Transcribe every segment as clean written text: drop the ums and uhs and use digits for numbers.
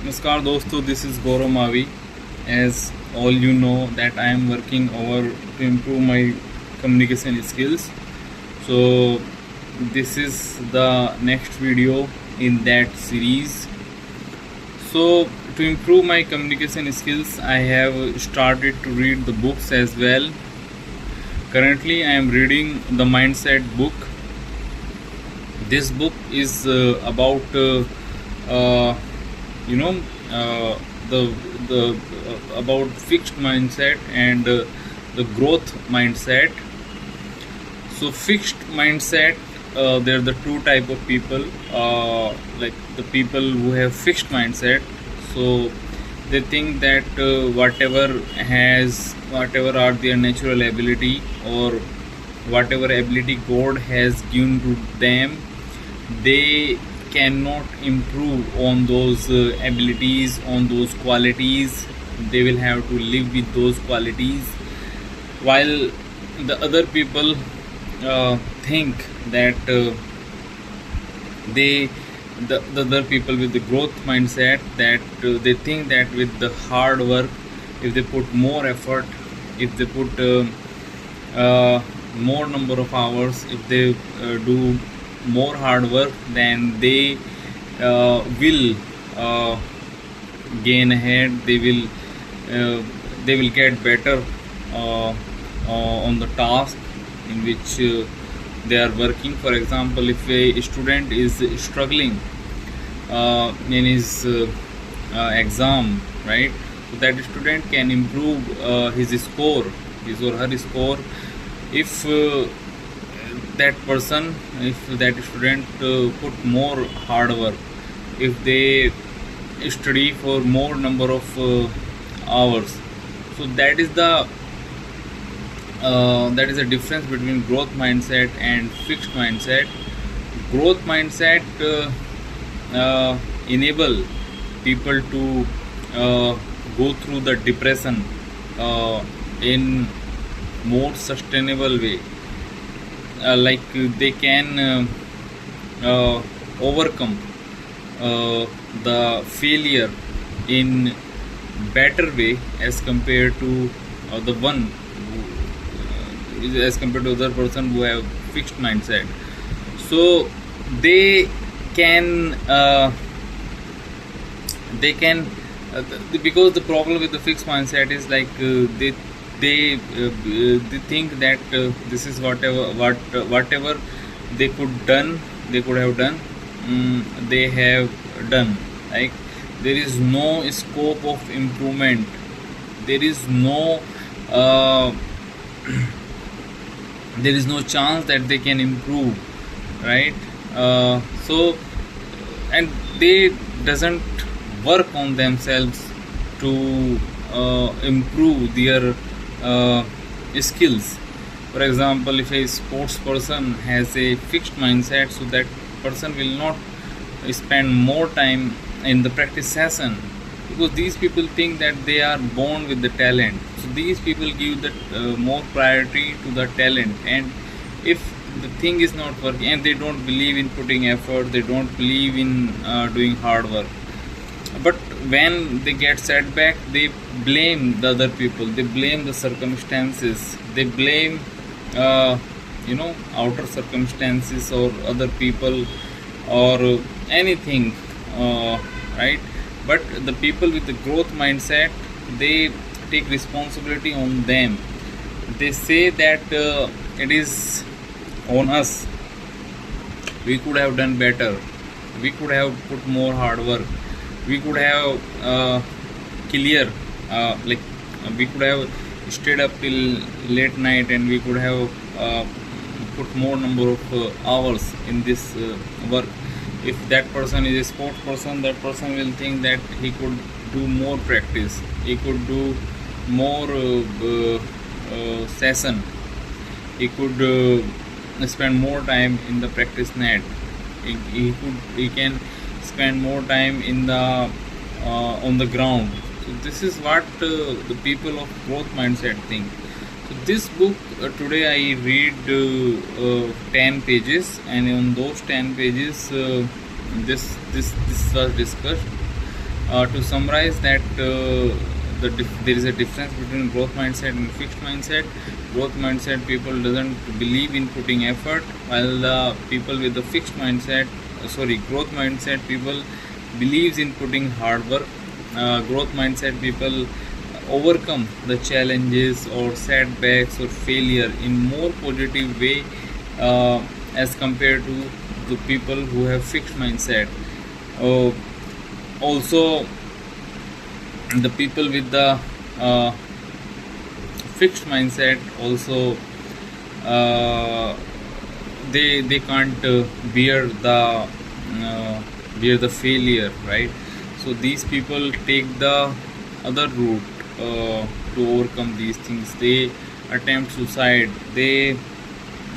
Namaskar dosto, this is Gaurav Mavi. As all you know that I am working over to improve my communication skills. So this is the next video in that series. So to improve my communication skills, I have started to read the books as well. Currently I am reading the Mindset book. This book is about uh, you know uh, the about fixed mindset and the growth mindset. So fixed mindset, there are the two type of people, like the people who have fixed mindset. So they think that whatever are their natural ability, or whatever ability God has given to them, they cannot improve on those abilities, on those qualities. They will have to live with those qualities, while the other people think that they the other people with the growth mindset, that they think that with the hard work, if they put more effort, if they put more number of hours, if they do more hard work, then they will gain ahead. They will get better uh, on the task in which they are working. For example, if a student is struggling in his exam, right, so that student can improve his or her score, if that student put more hard work, if they study for more number of hours. So that is the difference between growth mindset and fixed mindset. Growth mindset enable people to go through the depression in more sustainable way. Like they can overcome the failure in better way as compared to the one as compared to other person who have fixed mindset. So they can because the problem with the fixed mindset is like they think that this is whatever they could have done, they have done. Like there is no scope of improvement, there is no there is no chance that they can improve, right? So and they doesn't work on themselves to improve their skills. For example, if a sports person has a fixed mindset, so that person will not spend more time in the practice session, because these people think that they are born with the talent. So these people give the more priority to the talent, and if the thing is not working, and they don't believe in putting effort, they don't believe in doing hard work. But when they get setback, they blame the other people, they blame the circumstances, they blame outer circumstances or other people or anything, right? But the people with the growth mindset, they take responsibility on them. They say that it is on us, we could have done better, we could have put more hard work, we could have clear we could have stayed up till late night, and we could have put more number of hours in this work. If that person is a sports person, that person will think that he could do more practice, he could do more session, he could spend more time in the practice net, he can spend more time in the on the ground. So this is what the people of growth mindset think. So this book, today I read 10 pages, and on those 10 pages this was discussed. To summarize that, there is a difference between growth mindset and fixed mindset. Growth mindset people doesn't believe in putting effort, while the people with the fixed mindset, growth mindset people believes in putting hard work. Growth mindset people overcome the challenges or setbacks or failure in more positive way, as compared to the people who have fixed mindset. uh, Also, the people with the uh, fixed mindset also, uh, they can't bear the failure, right? So these people take the other route to overcome these things. They attempt suicide, they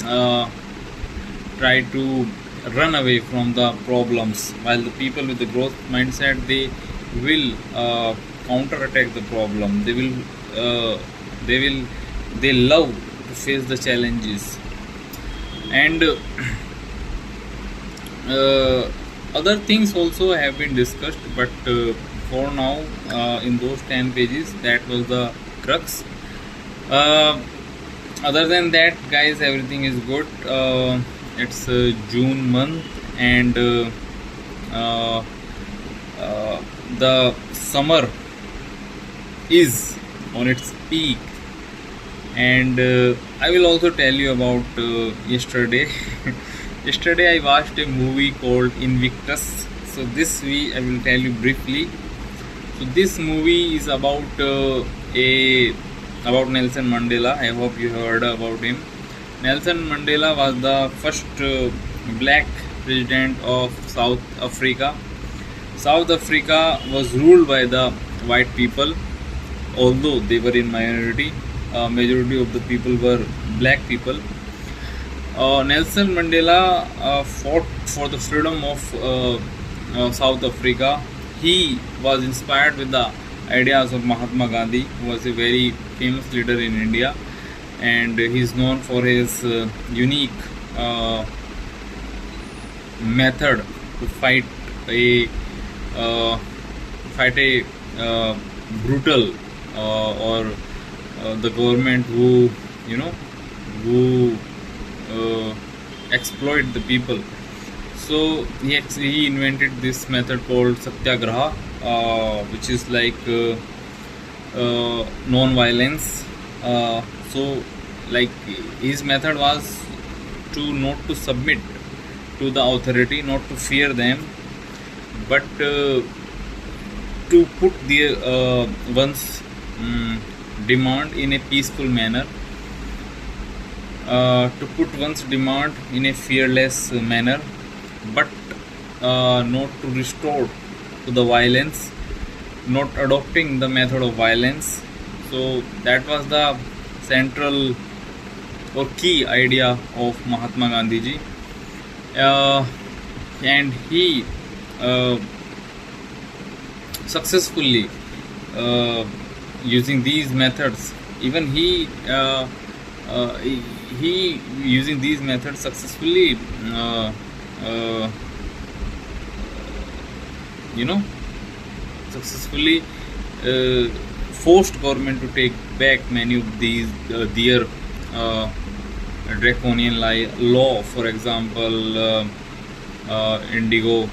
uh, try to run away from the problems, while the people with the growth mindset, they will counter attack the problem. Uh, they will they love to face the challenges. And other things also have been discussed, but for now, in those 10 pages, that was the crux. uh, Other than that, guys, everything is good. It's June month, and uh, the summer is on its peak. And I will also tell you about yesterday. Yesterday I watched a movie called Invictus. So I will tell you briefly. So this movie is about Nelson Mandela. I hope you heard about him. Nelson Mandela was the first black president of South Africa. South Africa was ruled by the white people, although they were in minority. Majority of the people were black people. Nelson Mandela fought for the freedom of South Africa. He was inspired with the ideas of Mahatma Gandhi, who was a very famous leader in India, and he is known for his unique method to uh, fight a brutal or the government who exploit the people. So he invented this method called Satyagraha, which is like non-violence. So, like, his method was not to submit to the authority, not to fear them, but to put their one's demand in a peaceful manner, to put one's demand in a fearless manner, but not to restore to the violence, not adopting the method of violence. So that was the central or key idea of Mahatma Gandhi ji. And he successfully, using these methods, even he using these methods successfully, uh, successfully forced government to take back many of these their draconian law. For example, Indigo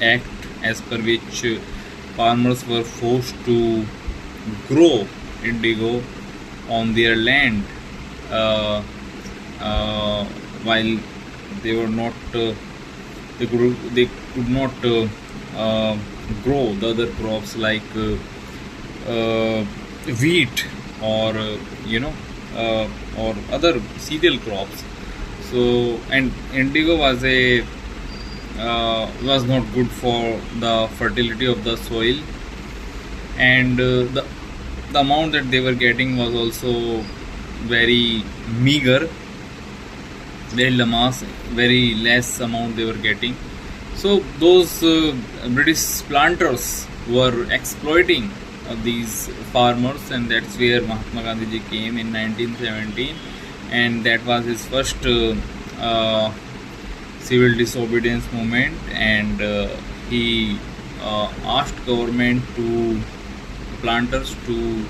Act, as per which farmers were forced to grow indigo on their land, while they were not they could not grow the other crops like wheat or or other cereal crops. So, and indigo was not good for the fertility of the soil, and the amount that they were getting was also very meager, very less amount they were getting. So those British planters were exploiting these farmers, and that's where Mahatma Gandhi ji came in 1917, and that was his first civil disobedience movement, and he asked government to planters to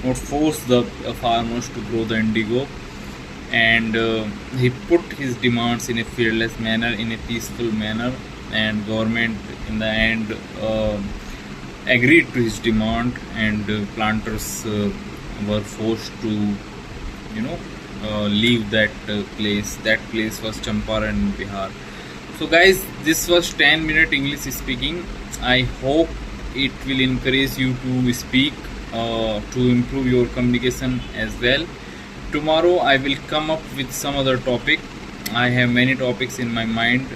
not force the farmers to grow the indigo, and he put his demands in a fearless manner, in a peaceful manner, and government in the end agreed to his demand, and planters were forced to leave that place. That place was Champaran in Bihar. So guys, this was 10-minute English speaking. I hope it will encourage you to speak, to improve your communication as well. Tomorrow I will come up with some other topic. I have many topics in my mind.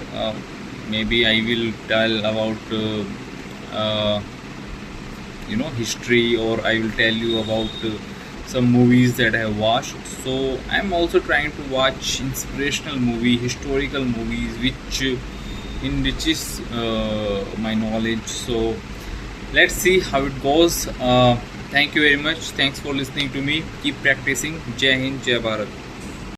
Maybe I will tell about history, or I will tell you about some movies that I have watched. So I'm also trying to watch inspirational movie, historical movies, which enriches my knowledge. So let's see how it goes. Thank you very much. Thanks for listening to me. Keep practicing. Jai Hind, Jai Bharat.